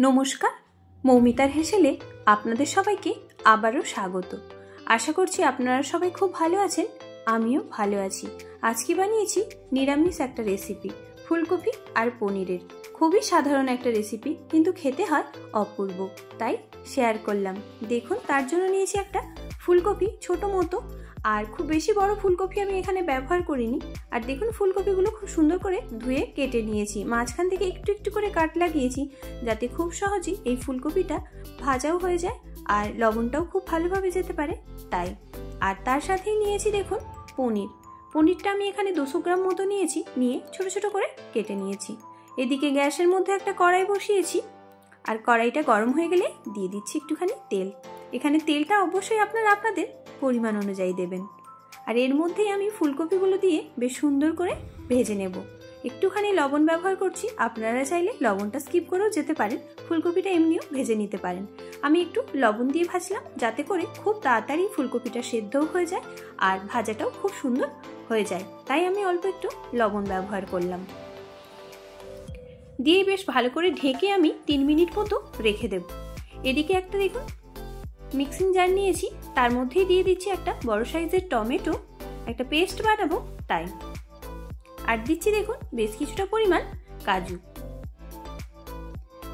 নমস্কার, মৌমিতার হেসেলে আপনাদের সবাইকে আবারও স্বাগত। আশা করছি আপনারা সবাই খুব ভালো আছেন, আমিও ভালো আছি। আজকে বানিয়েছি নিরামিষ একটা রেসিপি, ফুলকপি আর পনিরের। খুবই সাধারণ একটা রেসিপি, কিন্তু খেতে হয় অপূর্ব, তাই শেয়ার করলাম। দেখুন, তার জন্য নিয়েছি একটা ফুলকপি, ছোট মতো, আর খুব বেশি বড় ফুলকপি আমি এখানে ব্যবহার করিনি। আর দেখুন, ফুলকপিগুলো খুব সুন্দর করে ধুয়ে কেটে নিয়েছি, মাঝখান থেকে একটু একটু করে কাট লাগিয়েছি, যাতে খুব সহজেই এই ফুলকপিটা ভাজাও হয়ে যায় আর লবণটাও খুব ভালোভাবে যেতে পারে তাই। আর তার সাথেই নিয়েছি দেখুন পনিরটা আমি এখানে 200 গ্রাম মতো নিয়েছি, নিয়ে ছোট ছোট করে কেটে নিয়েছি। এদিকে গ্যাসের মধ্যে একটা কড়াই বসিয়েছি, আর কড়াইটা গরম হয়ে গেলে দিয়ে দিচ্ছি একটুখানি তেল। এখানে তেলটা অবশ্যই আপনাদের পরিমাণ অনুযায়ী দেবেন। আর এর মধ্যেই আমি ফুলকপিগুলো দিয়ে বেশ সুন্দর করে ভেজে নেব। একটুখানি লবণ ব্যবহার করছি, আপনারা চাইলে লবণটা স্কিপ করেও যেতে পারেন, ফুলকপিটা এমনিও ভেজে নিতে পারেন। আমি একটু লবণ দিয়ে ভাজলাম, যাতে করে খুব তাড়াতাড়ি ফুলকপিটা সেদ্ধও হয়ে যায় আর ভাজাটাও খুব সুন্দর হয়ে যায়, তাই আমি অল্প একটু লবণ ব্যবহার করলাম। দিয়ে বেশ ভালো করে ঢেকে আমি 3 মিনিট মতো রেখে দেব। এদিকে একটা দেখুন মিক্সিং জার নিয়েছি, তার মধ্যেই দিয়ে দিচ্ছি একটা বড় সাইজের টমেটো, একটা পেস্ট বানাবো তাই। আর দিচ্ছি দেখুন বেশ কিছুটা পরিমাণ কাজু,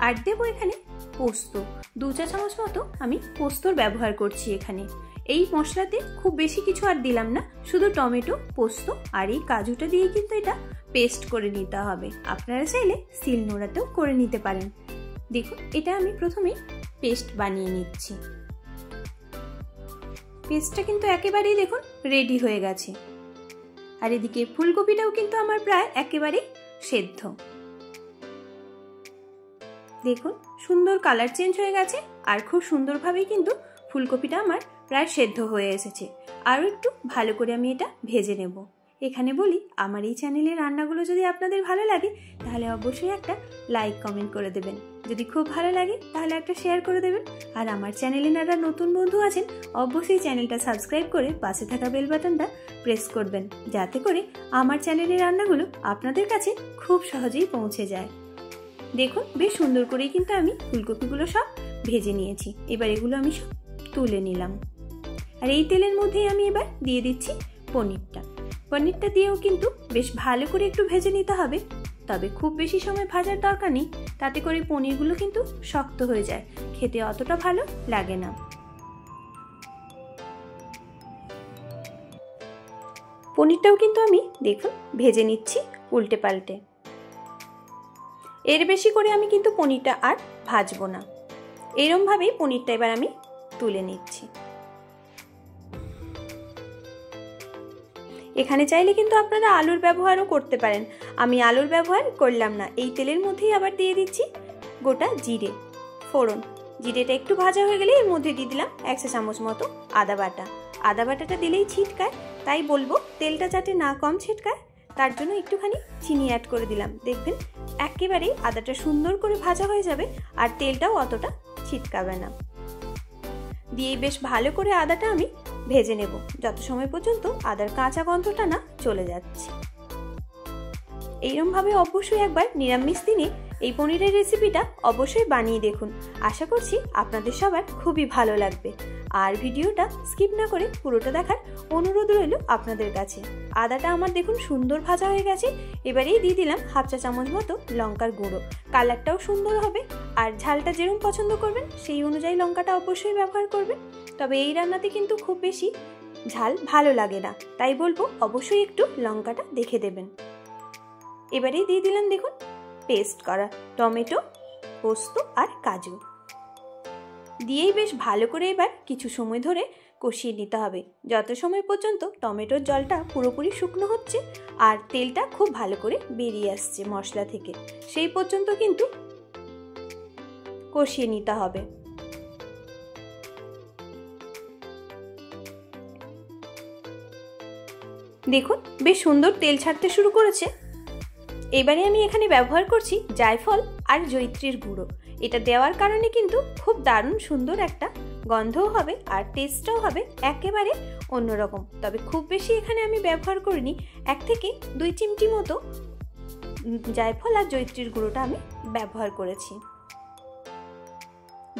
আর দেবো এখানে পোস্ত, 2 চা চামচ মতো আমি পোস্তর ব্যবহার করছি এখানে। এই মশলাতে খুব বেশি কিছু আর দিলাম না, শুধু টমেটো, পোস্ত আর এই কাজুটা দিয়ে কিন্তু এটা পেস্ট করে নিতে হবে। আপনারা চাইলে শিলনোড়াতেও করে নিতে পারেন। দেখুন, এটা আমি প্রথমে পেস্ট বানিয়ে নিচ্ছি। পেস্টটা কিন্তু একেবারেই দেখুন রেডি হয়ে গেছে। আর এদিকে ফুলকপিটাও কিন্তু আমার প্রায় একেবারেই সেদ্ধ। দেখুন, সুন্দর কালার চেঞ্জ হয়ে গেছে, আর খুব সুন্দরভাবেই কিন্তু ফুলকপিটা আমার প্রায় সেদ্ধ হয়ে এসেছে। আরও একটু ভালো করে আমি এটা ভেজে নেব। এখানে বলি, আমার এই চ্যানেলের রান্নাগুলো যদি আপনাদের ভালো লাগে, তাহলে অবশ্যই একটা লাইক কমেন্ট করে দেবেন। যদি খুব ভালো লাগে তাহলে একটা শেয়ার করে দেবেন। আর আমার চ্যানেলে যারা নতুন বন্ধু আছেন, অবশ্যই চ্যানেলটা সাবস্ক্রাইব করে পাশে থাকা বেল বাটনটা প্রেস করবেন, যাতে করে আমার চ্যানেলের রান্নাগুলো আপনাদের কাছে খুব সহজেই পৌঁছে যায়। দেখুন, বেশ সুন্দর করেই কিন্তু আমি ফুলকপিগুলো সব ভেজে নিয়েছি। এবার এগুলো আমি সব তুলে নিলাম। আর এই তেলের মধ্যেই আমি এবার দিয়ে দিচ্ছি পনিরটা দিয়েও কিন্তু বেশ ভালো করে একটু ভেজে নিতে হবে, তবে খুব বেশি সময় ভাজার দরকার নেই, তাতে করে পনিরগুলো কিন্তু শক্ত হয়ে যায়, খেতে অতটা ভালো লাগে না। পনিরটাও কিন্তু আমি দেখুন ভেজে নিচ্ছি উল্টে পাল্টে। এর বেশি করে আমি কিন্তু পনিরটা আর ভাজবো না, এরমভাবেই পনিরটা এবার আমি তুলে নিচ্ছি। এখানে চাইলে কিন্তু আপনারা আলুর ব্যবহারও করতে পারেন, আমি আলুর ব্যবহার করলাম না। এই তেলের মধ্যেই আবার দিয়ে দিচ্ছি গোটা জিরে ফোড়ন। জিরেটা একটু ভাজা হয়ে গেলে এর মধ্যে দিয়ে দিলাম 1 চা চামচ মতো আদা বাটাটা দিলেই ছিটকায়, তাই বলবো তেলটা যাতে না কম ছিটকায়, তার জন্য একটুখানি চিনি অ্যাড করে দিলাম। দেখবেন একেবারেই আদাটা সুন্দর করে ভাজা হয়ে যাবে, আর তেলটাও অতটা ছিটকাবে না। দিয়ে বেশ ভালো করে আদাটা আমি ভেজে নেব, যত সময় পর্যন্ত আদার কাঁচা গন্ধটা না চলে যাচ্ছে। এইরকমভাবে অবশ্যই একবার নিরামিষ দিনে এই পনিরের রেসিপিটা অবশ্যই বানিয়ে দেখুন। আশা করছি আপনাদের সবার খুবই ভালো লাগবে। আর ভিডিওটা স্কিপ না করে পুরোটা দেখার অনুরোধ রইল আপনাদের কাছে। আদাটা আমার দেখুন সুন্দর ভাজা হয়ে গেছে। এবারেই দিয়ে দিলাম 1/2 চা চামচ মতো লঙ্কার গুঁড়ো, কালারটাও সুন্দর হবে। আর ঝালটা যেরকম পছন্দ করবেন সেই অনুযায়ী লঙ্কাটা অবশ্যই ব্যবহার করবেন, তবে এই রান্নাতে কিন্তু খুব বেশি ঝাল ভালো লাগে না, তাই বলবো অবশ্যই একটু লঙ্কাটা দেখে দেবেন। এবারেই দিয়ে দিলাম দেখুন পেস্ট করা টমেটো, পোস্ত আর কাজু, দিয়েই বেশ ভালো করে এবার কিছু সময় ধরে কষিয়ে নিতে হবে, যত সময় পর্যন্ত টমেটোর জলটা পুরোপুরি শুকনো হচ্ছে আর তেলটা খুব ভালো করে বেরিয়ে আসছে মশলা থেকে, সেই পর্যন্ত কিন্তু কষিয়ে নিতে হবে। দেখুন বেশ সুন্দর তেল ছাড়তে শুরু করেছে। এবারে আমি এখানে ব্যবহার করছি জায়ফল আর জয়িত্রীর গুঁড়ো। এটা দেওয়ার কারণে কিন্তু খুব দারুণ সুন্দর একটা গন্ধও হবে আর টেস্টটাও হবে একেবারে অন্যরকম। তবে খুব বেশি এখানে আমি ব্যবহার করিনি, 1 থেকে 2 চিমটি মতো জায়ফল আর জয়িত্রীর গুঁড়োটা আমি ব্যবহার করেছি।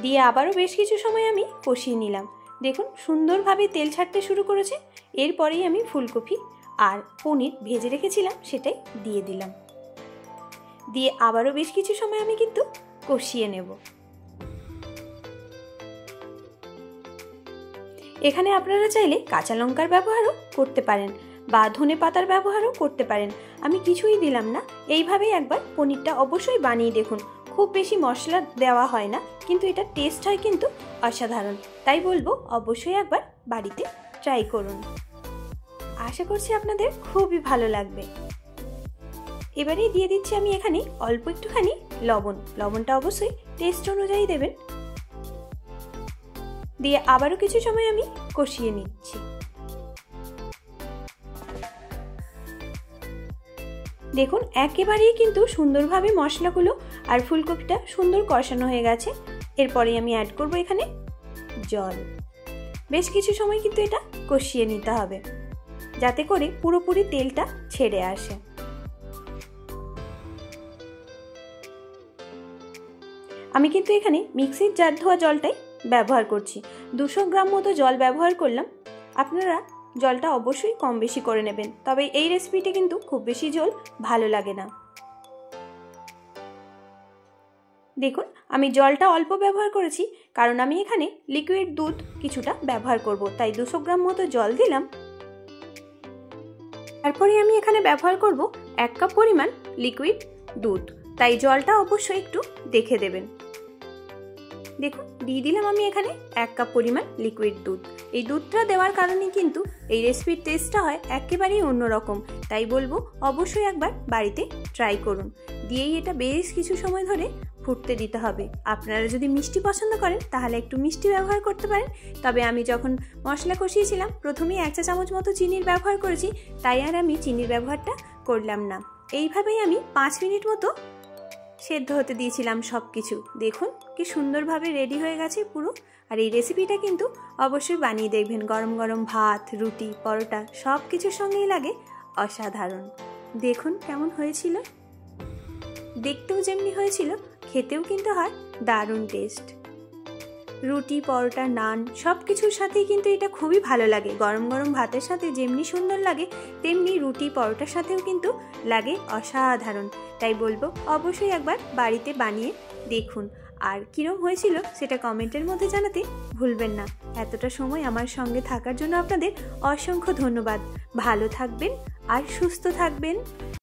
দিয়ে আবারও বেশ কিছু সময় আমি কষিয়ে নিলাম। দেখুন সুন্দরভাবে তেল ছাড়তে শুরু করেছে। এরপরেই আমি ফুলকপি আর পনির ভেজে রেখেছিলাম সেটাই দিয়ে দিলাম। দিয়ে আবারও বেশ কিছু সময় আমি কিন্তু কষিয়ে নেব। এখানে আপনারা চাইলে কাঁচা লঙ্কার ব্যবহারও করতে পারেন বা ধনেপাতার ব্যবহারও করতে পারেন। আমি কিছুই দিলাম না। এইভাবেই একবার পনিরটা অবশ্যই বানিয়ে দেখুন। খুব বেশি মশলা দেওয়া হয় না, কিন্তু এটা টেস্ট হয় কিন্তু অসাধারণ। তাই বলবো অবশ্যই একবার বাড়িতে ট্রাই করুন। আশা করছি আপনাদের খুবই ভালো লাগবে। এবারেই দিয়ে দিচ্ছি আমি এখানে অল্প একটুখানি লবণ। লবণটা অবশ্যই টেস্ট অনুযায়ী দেবেন। দিয়ে আবারও কিছু সময় আমি কষিয়ে নিচ্ছি। দেখুন একেবারেই কিন্তু সুন্দরভাবে মশলাগুলো আর ফুলকপিটা সুন্দর কষানো হয়ে গেছে। এরপরেই আমি অ্যাড করব এখানে জল। বেশ কিছু সময় কিন্তু এটা কষিয়ে নিতে হবে যাতে করে পুরোপুরি তেলটা ছেড়ে আসে। আমি কিন্তু এখানে মিক্সির জার ধোয়া জলটাই ব্যবহার করছি। 200 গ্রাম মতো জল ব্যবহার করলাম। আপনারা জলটা অবশ্যই কম বেশি করে নেবেন, তবে এই রেসিপিটি কিন্তু খুব বেশি ঝোল ভালো লাগে না। দেখুন আমি জলটা অল্প ব্যবহার করেছি, কারণ আমি এখানে লিকুইড দুধ কিছুটা ব্যবহার করব, তাই 200 গ্রাম মতো জল দিলাম। তারপরে আমি এখানে ব্যবহার করব 1 কাপ পরিমাণ লিকুইড দুধ, তাই জলটা অবশ্যই একটু দেখে দেবেন। দেখুন দিয়ে দিলাম আমি এখানে 1 কাপ পরিমাণ লিকুইড দুধ। এই দুধটা দেওয়ার কারণে কিন্তু এই রেসিপির টেস্টটা হয় একেবারেই অন্যরকম। তাই বলবো অবশ্যই একবার বাড়িতে ট্রাই করুন। দিয়েই এটা বেশ কিছু সময় ধরে ফুটতে দিতে হবে। আপনারা যদি মিষ্টি পছন্দ করেন তাহলে একটু মিষ্টি ব্যবহার করতে পারেন, তবে আমি যখন মশলা কষিয়েছিলাম প্রথমেই 1 চা চামচ মতো চিনির ব্যবহার করেছি, তাই আর আমি চিনির ব্যবহারটা করলাম না। এইভাবেই আমি 5 মিনিট মতো সেদ্ধ হতে দিয়েছিলাম সব কিছু। দেখুন কি সুন্দরভাবে রেডি হয়ে গেছে পুরো। আর এই রেসিপিটা কিন্তু অবশ্যই বানিয়ে দেখবেন। গরম গরম ভাত, রুটি, পরোটা সব কিছুর সঙ্গেই লাগে অসাধারণ। দেখুন কেমন হয়েছিল, দেখতেও যেমনি হয়েছিল খেতেও কিন্তু হয় দারুণ টেস্ট। রুটি, পরোটা, নান সব কিছুর সাথেই কিন্তু এটা খুবই ভালো লাগে। গরম গরম ভাতের সাথে যেমনি সুন্দর লাগে তেমনি রুটি পরোটার সাথেও কিন্তু লাগে অসাধারণ। তাই বলবো অবশ্যই একবার বাড়িতে বানিয়ে দেখুন। আর কিরম হয়েছিল সেটা কমেন্টের মধ্যে জানাতে ভুলবেন না। এতটা সময় আমার সঙ্গে থাকার জন্য আপনাদের অসংখ্য ধন্যবাদ। ভালো থাকবেন আর সুস্থ থাকবেন।